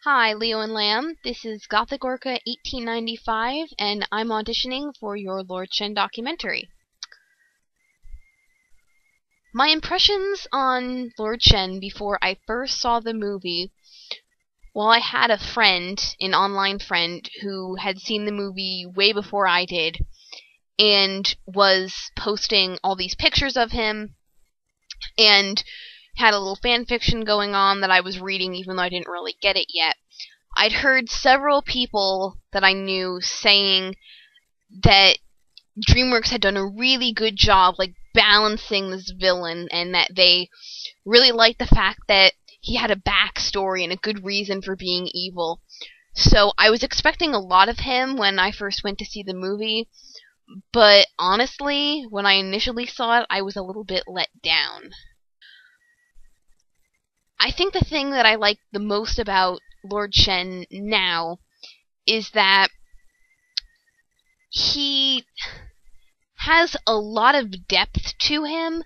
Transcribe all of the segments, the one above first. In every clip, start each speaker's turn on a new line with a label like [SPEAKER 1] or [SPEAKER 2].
[SPEAKER 1] Hi, LeoandLamb. This is Gothic Orca 1895, and I'm auditioning for your Lord Shen documentary. My impressions on Lord Shen before I first saw the movie, well, I had a friend, an online friend, who had seen the movie way before I did, and was posting all these pictures of him, and had a little fan fiction going on that I was reading even though I didn't really get it yet. I'd heard several people that I knew saying that DreamWorks had done a really good job, balancing this villain, and that they really liked the fact that he had a backstory and a good reason for being evil. So I was expecting a lot of him when I first went to see the movie, but honestly, when I initially saw it, I was a little bit let down. I think the thing that I like the most about Lord Shen now is that he has a lot of depth to him,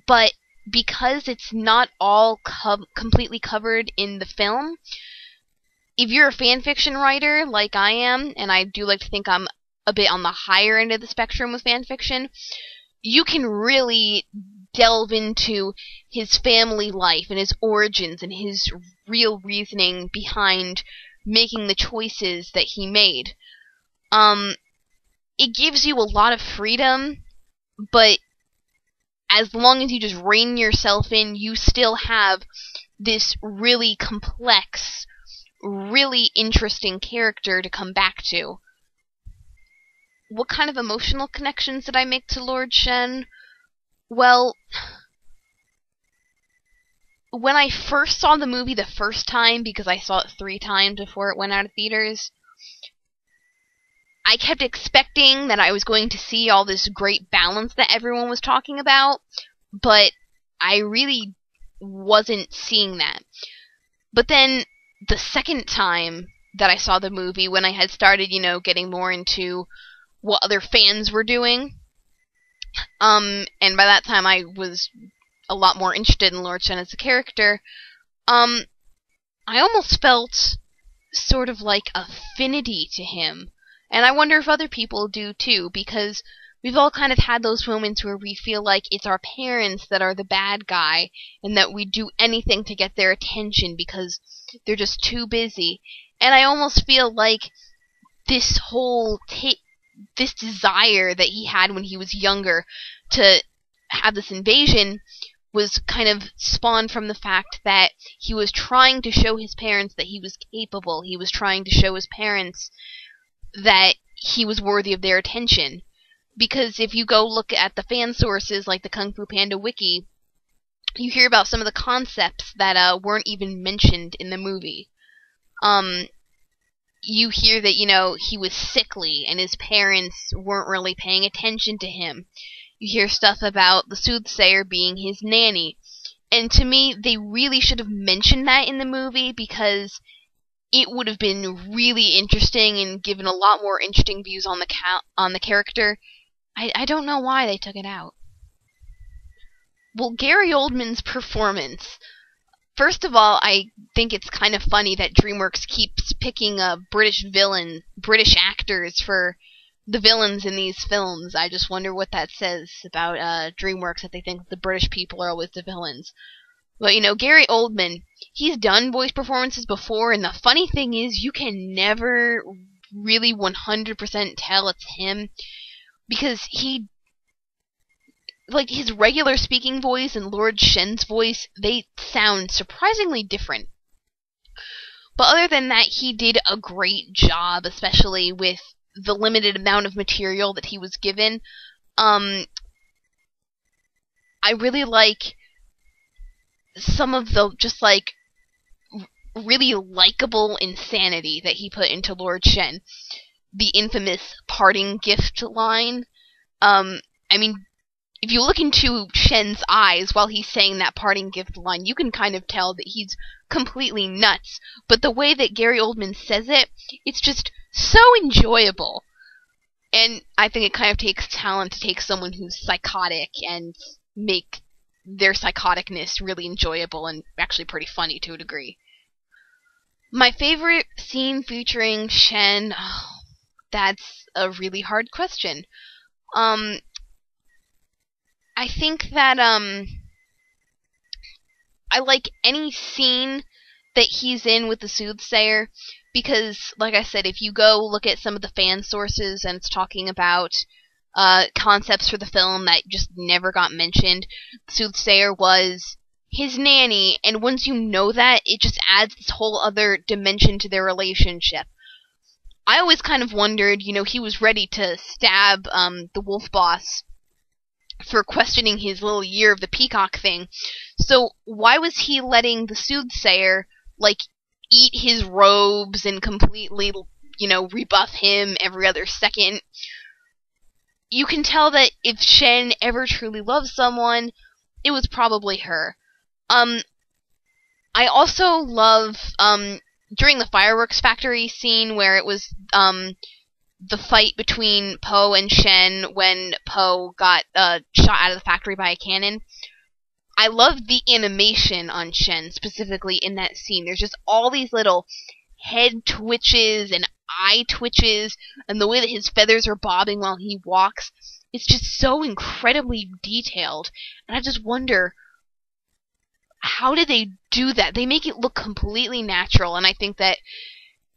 [SPEAKER 1] but because it's not all completely covered in the film, if you're a fanfiction writer like I am, and I do like to think I'm a bit on the higher end of the spectrum with fanfiction, you can really delve into his family life and his origins and his real reasoning behind making the choices that he made. It gives you a lot of freedom, but as long as you just rein yourself in, you still have this really complex, really interesting character to come back to. What kind of emotional connections did I make to Lord Shen? Well, when I first saw the movie the first time, because I saw it 3 times before it went out of theaters, I kept expecting that I was going to see all this great balance that everyone was talking about, but I really wasn't seeing that. But then, the second time that I saw the movie, when I had started, getting more into what other fans were doing, and by that time I was a lot more interested in Lord Shen as a character, I almost felt sort of like affinity to him. And I wonder if other people do too, because we've all kind of had those moments where we feel like it's our parents that are the bad guy, and that we do anything to get their attention because they're just too busy. And I almost feel like this whole this desire that he had when he was younger to have this invasion was kind of spawned from the fact that he was trying to show his parents that he was capable. He was trying to show his parents that he was worthy of their attention. Because if you go look at the fan sources like the Kung Fu Panda Wiki, you hear about some of the concepts that weren't even mentioned in the movie. You hear that, he was sickly and his parents weren't really paying attention to him. You hear stuff about the soothsayer being his nanny. And to me, they really should have mentioned that in the movie, because it would have been really interesting and given a lot more interesting views on the character. I don't know why they took it out. Well, Gary Oldman's performance. First of all, I think it's kind of funny that DreamWorks keeps picking British actors for the villains in these films. I just wonder what that says about DreamWorks, that they think the British people are always the villains. But, Gary Oldman, he's done voice performances before, and the funny thing is, you can never really 100% tell it's him, because his regular speaking voice and Lord Shen's voice, they sound surprisingly different. But other than that, he did a great job, especially with the limited amount of material that he was given. I really like some of the really likable insanity that he put into Lord Shen. The infamous parting gift line. If you look into Shen's eyes while he's saying that parting gift line, you can kind of tell that he's completely nuts. But the way that Gary Oldman says it, it's just so enjoyable. And I think it kind of takes talent to take someone who's psychotic and make their psychoticness really enjoyable and actually pretty funny to a degree. My favorite scene featuring Shen, oh, that's a really hard question. I think that I like any scene that he's in with the soothsayer, because, like I said, if you go look at some of the fan sources and it's talking about concepts for the film that just never got mentioned, the soothsayer was his nanny, and once you know that, it just adds this whole other dimension to their relationship. I always kind of wondered, he was ready to stab the wolf boss for questioning his little year of the peacock thing. So why was he letting the soothsayer, eat his robes and completely, rebuff him every other second? You can tell that if Shen ever truly loves someone, it was probably her. I also love, during the fireworks factory scene where it was, the fight between Poe and Shen when Poe got shot out of the factory by a cannon. I love the animation on Shen, specifically in that scene. There's just all these little head twitches and eye twitches, and the way that his feathers are bobbing while he walks. It's just so incredibly detailed, and I just wonder, how did they do that? They make it look completely natural, and I think that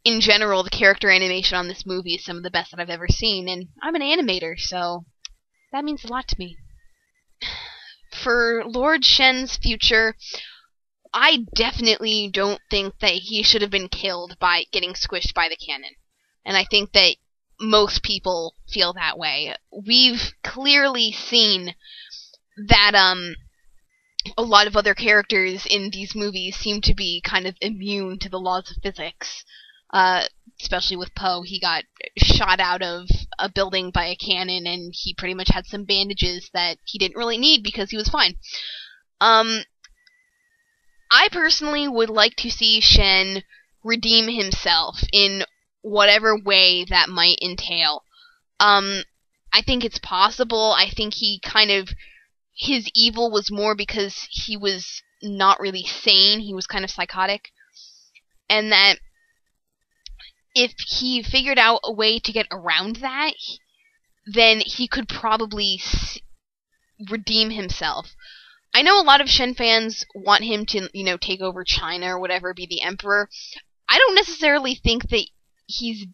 [SPEAKER 1] in general, the character animation on this movie is some of the best that I've ever seen, and I'm an animator, so that means a lot to me. For Lord Shen's future, I definitely don't think that he should have been killed by getting squished by the cannon. And I think that most people feel that way. We've clearly seen that a lot of other characters in these movies seem to be kind of immune to the laws of physics. Especially with Poe, he got shot out of a building by a cannon, and he pretty much had some bandages that he didn't really need because he was fine. I personally would like to see Shen redeem himself in whatever way that might entail. I think it's possible. I think his evil was more because he was not really sane. He was kind of psychotic. And that if he figured out a way to get around that, then he could probably redeem himself. I know a lot of Shen fans want him to, take over China or whatever, be the emperor. I don't necessarily think that he's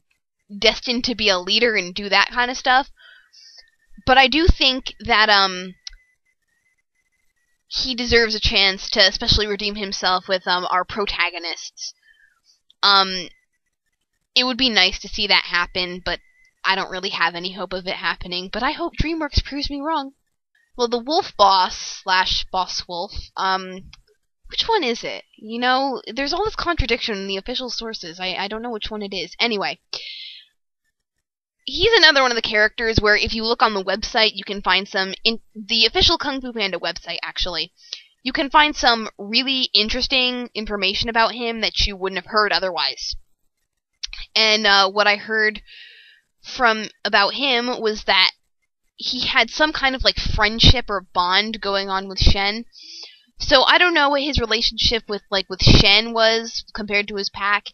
[SPEAKER 1] destined to be a leader and do that kind of stuff. But I do think that, he deserves a chance to especially redeem himself with, our protagonists. It would be nice to see that happen, but I don't really have any hope of it happening. But I hope DreamWorks proves me wrong. Well, the wolf boss / boss wolf, which one is it? There's all this contradiction in the official sources. I don't know which one it is. Anyway, he's another one of the characters where if you look on the website, you can find some, in the official Kung Fu Panda website, actually, you can find some really interesting information about him that you wouldn't have heard otherwise. And what I heard about him was that he had some kind of friendship or bond going on with Shen. So I don't know what his relationship with Shen was compared to his pack.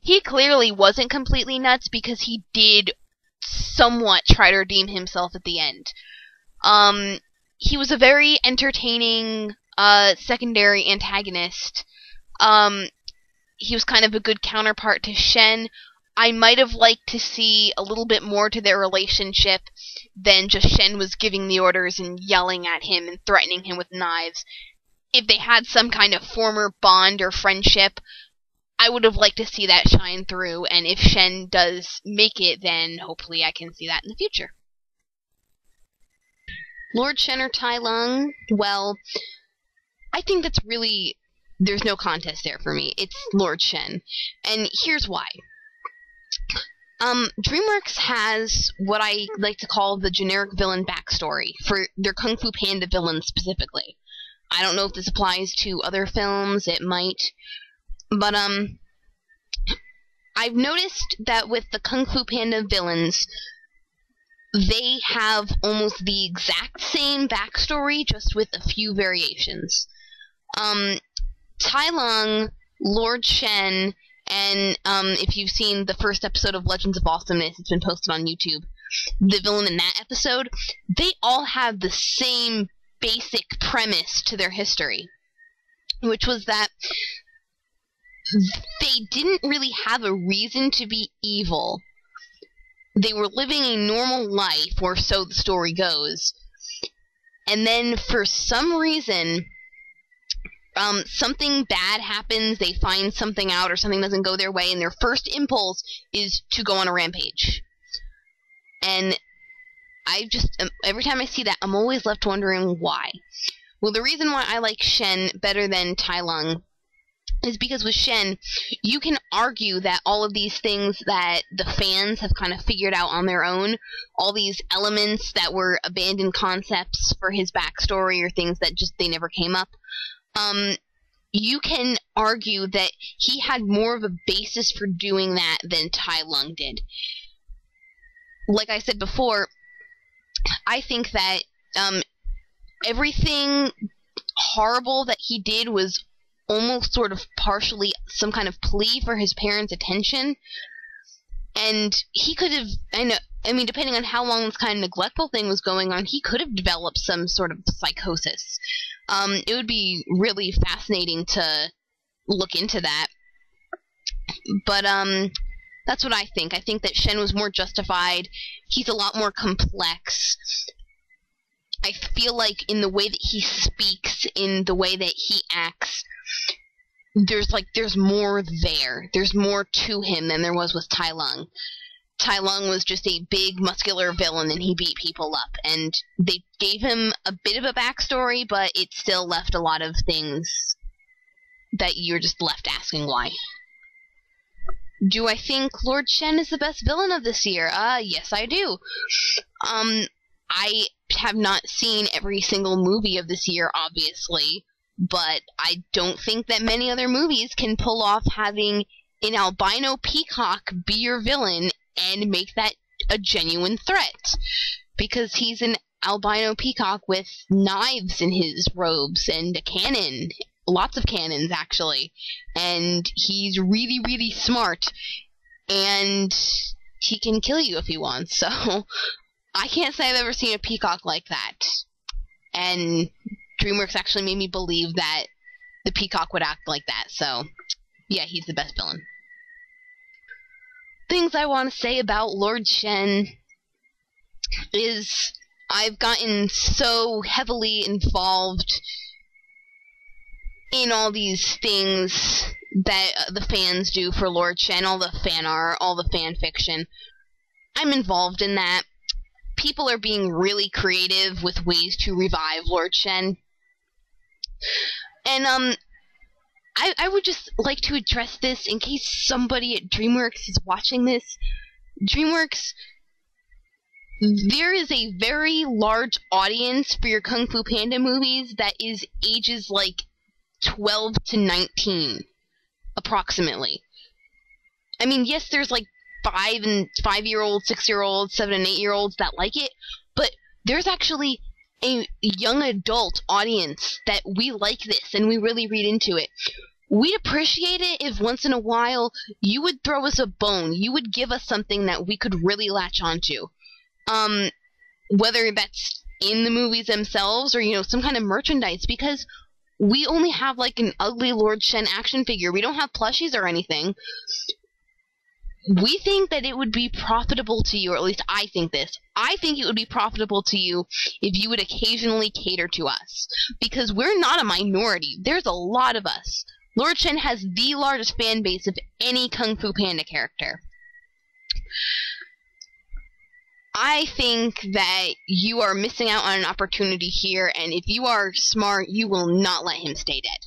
[SPEAKER 1] He clearly wasn't completely nuts because he did somewhat try to redeem himself at the end. He was a very entertaining secondary antagonist. He was kind of a good counterpart to Shen. I might have liked to see a little bit more to their relationship than just Shen was giving the orders and yelling at him and threatening him with knives. If they had some kind of former bond or friendship, I would have liked to see that shine through, and if Shen does make it, then hopefully I can see that in the future. Lord Shen or Tai Lung? Well, I think that's really, there's no contest there for me. It's Lord Shen. And here's why. DreamWorks has what I like to call the generic villain backstory for their Kung Fu Panda villains specifically. I don't know if this applies to other films, it might. But, I've noticed that with the Kung Fu Panda villains, they have almost the exact same backstory, just with a few variations. Tai Lung, Lord Shen, And if you've seen the first episode of Legends of Awesomeness, it's been posted on YouTube. The villain in that episode, they all have the same basic premise to their history, which was that they didn't really have a reason to be evil. They were living a normal life, or so the story goes. And then, for some reason, something bad happens, they find something out, or something doesn't go their way, and their first impulse is to go on a rampage. And every time I see that, I'm always left wondering why. Well, the reason why I like Shen better than Tai Lung is because with Shen, you can argue that all of these things that the fans have kind of figured out on their own, all these elements that were abandoned concepts for his backstory or things that just they never came up, you can argue that he had more of a basis for doing that than Tai Lung did. Like I said before, I think that everything horrible that he did was almost sort of partially some kind of plea for his parents' attention. And he could have, I mean, depending on how long this kind of neglectful thing was going on, he could have developed some sort of psychosis. It would be really fascinating to look into that. But, that's what I think. I think that Shen was more justified. He's a lot more complex. I feel like in the way that he speaks, in the way that he acts, there's more there. There's more to him than there was with Tai Lung. Tai Lung was just a big, muscular villain, and he beat people up. And they gave him a bit of a backstory, but it still left a lot of things that you're just left asking why. Do I think Lord Shen is the best villain of this year? Yes, I do. I have not seen every single movie of this year, obviously, but I don't think that many other movies can pull off having an albino peacock be your villain and make that a genuine threat. Because he's an albino peacock with knives in his robes and a cannon. Lots of cannons, actually. And he's really, really smart. And he can kill you if he wants. So, I can't say I've ever seen a peacock like that. And DreamWorks actually made me believe that the peacock would act like that. So, yeah, he's the best villain. Things I want to say about Lord Shen is I've gotten so heavily involved in all these things that the fans do for Lord Shen, all the fan art, all the fan fiction. I'm involved in that. People are being really creative with ways to revive Lord Shen. And, I would just like to address this in case somebody at DreamWorks is watching this. DreamWorks, there is a very large audience for your Kung Fu Panda movies that is ages like 12 to 19, approximately. I mean, yes, there's like 5-year-olds, 6-year-olds, 7 and 8-year-olds that like it, but there's actually a young adult audience that we like this and we really read into it. We'd appreciate it if once in a while you would throw us a bone. You would give us something that we could really latch onto. Whether that's in the movies themselves or, some kind of merchandise, because we only have like an ugly Lord Shen action figure. We don't have plushies or anything. We think that it would be profitable to you, or at least I think this. I think it would be profitable to you if you would occasionally cater to us. Because we're not a minority. There's a lot of us. Lord Shen has the largest fan base of any Kung Fu Panda character. I think that you are missing out on an opportunity here, and if you are smart, you will not let him stay dead.